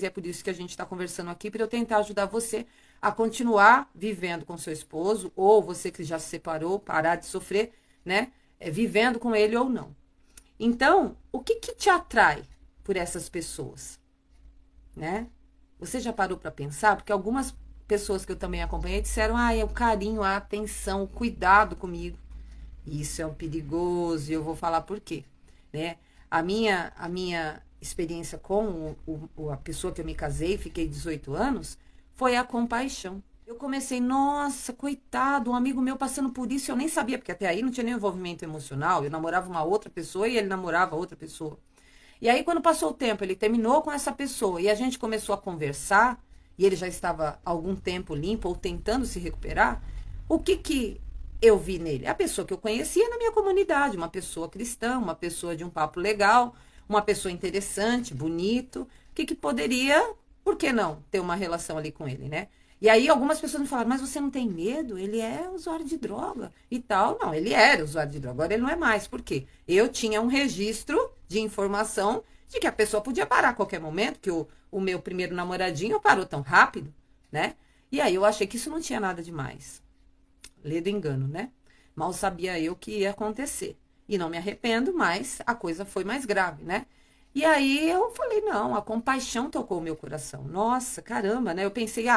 e é por isso que a gente está conversando aqui, para eu tentar ajudar você a continuar vivendo com seu esposo, ou você que já se separou, parar de sofrer, né? Vivendo com ele ou não. Então, o que te atrai por essas pessoas, né? Você já parou para pensar? Porque algumas pessoas que eu também acompanhei disseram, é o carinho, a atenção, o cuidado comigo. Isso é um perigoso, e eu vou falar por quê, né? A minha experiência com a pessoa que eu me casei, fiquei 18 anos, foi a compaixão. Eu comecei, nossa, coitado, um amigo meu passando por isso, eu nem sabia, porque até aí não tinha nenhum envolvimento emocional, eu namorava uma outra pessoa e ele namorava outra pessoa. E aí, quando passou o tempo, ele terminou com essa pessoa e a gente começou a conversar, e ele já estava há algum tempo limpo ou tentando se recuperar, o que eu vi nele? A pessoa que eu conhecia na minha comunidade, uma pessoa cristã, uma pessoa de um papo legal, uma pessoa interessante, bonito, que poderia, por que não, ter uma relação ali com ele, né? E aí algumas pessoas me falaram, mas você não tem medo? Ele é usuário de droga e tal. Não, ele era usuário de droga, agora ele não é mais. Por quê? Eu tinha um registro de informação de que a pessoa podia parar a qualquer momento, que o meu primeiro namoradinho parou tão rápido, né? E aí eu achei que isso não tinha nada demais. Lê do engano, né? Mal sabia eu que ia acontecer. E não me arrependo, mas a coisa foi mais grave, né? E aí eu falei, não, a compaixão tocou o meu coração. Nossa, caramba, né? Eu pensei,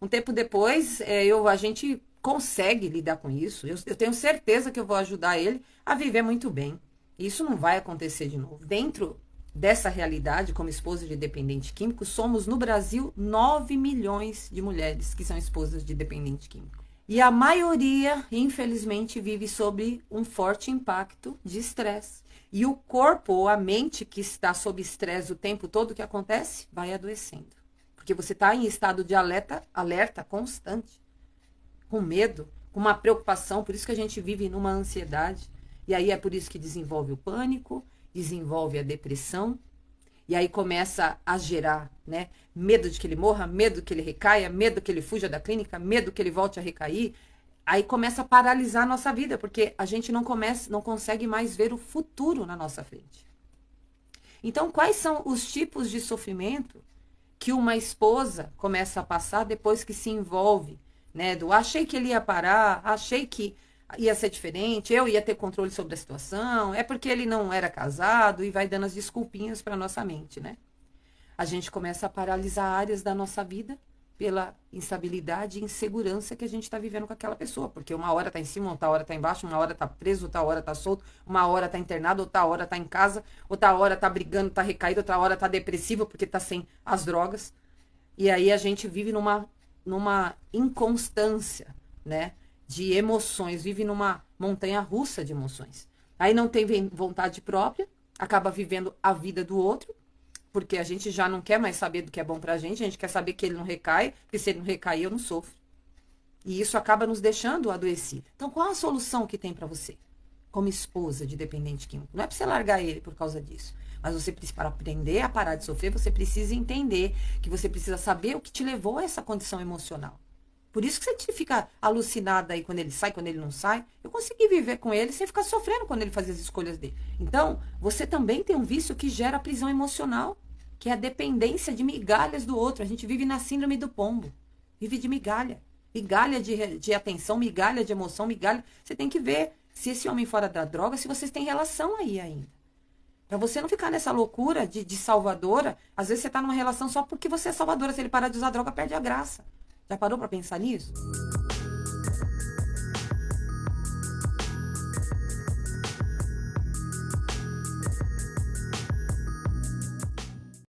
um tempo depois, a gente consegue lidar com isso. Eu tenho certeza que eu vou ajudar ele a viver muito bem. Isso não vai acontecer de novo. Dentro dessa realidade, como esposa de dependente químico, somos no Brasil 9 milhões de mulheres que são esposas de dependente químico. E a maioria, infelizmente, vive sob um forte impacto de estresse. E o corpo ou a mente que está sob estresse o tempo todo, o que acontece? Vai adoecendo. Porque você está em estado de alerta constante, com medo, com uma preocupação, por isso que a gente vive numa ansiedade. E aí é por isso que desenvolve o pânico, desenvolve a depressão, e aí começa a gerar, né, medo de que ele morra, medo que ele recaia, medo que ele fuja da clínica, medo que ele volte a recair. Aí começa a paralisar a nossa vida, porque a gente não consegue mais ver o futuro na nossa frente. Então, quais são os tipos de sofrimento que uma esposa começa a passar depois que se envolve, né? Achei que ele ia parar, achei que ia ser diferente, eu ia ter controle sobre a situação, é porque ele não era casado, e vai dando as desculpinhas para nossa mente, né? A gente começa a paralisar áreas da nossa vida pela instabilidade e insegurança que a gente está vivendo com aquela pessoa, porque uma hora está em cima, outra hora está embaixo, uma hora está preso, outra hora está solto, uma hora está internado, outra hora está em casa, outra hora está brigando, está recaído, outra hora está depressivo porque está sem as drogas. E aí a gente vive numa inconstância, né, de emoções, vive numa montanha russa de emoções. Aí não tem vontade própria, acaba vivendo a vida do outro, porque a gente já não quer mais saber do que é bom pra gente, a gente quer saber que ele não recai, porque se ele não recair, eu não sofro. E isso acaba nos deixando adoecido. Então, qual a solução que tem pra você, como esposa de dependente químico? Não é pra você largar ele por causa disso, mas você precisa, para aprender a parar de sofrer, você precisa entender que você precisa saber o que te levou a essa condição emocional. Por isso que você fica alucinada aí quando ele sai, quando ele não sai. Eu consegui viver com ele sem ficar sofrendo quando ele fazia as escolhas dele. Então, você também tem um vício que gera prisão emocional, que é a dependência de migalhas do outro. A gente vive na síndrome do pombo. Vive de migalha. Migalha de atenção, migalha de emoção, migalha. Você tem que ver se esse homem fora da droga, se vocês têm relação aí ainda. Pra você não ficar nessa loucura de salvadora. Às vezes você tá numa relação só porque você é salvadora. Se ele parar de usar droga, perde a graça. Já parou pra pensar nisso?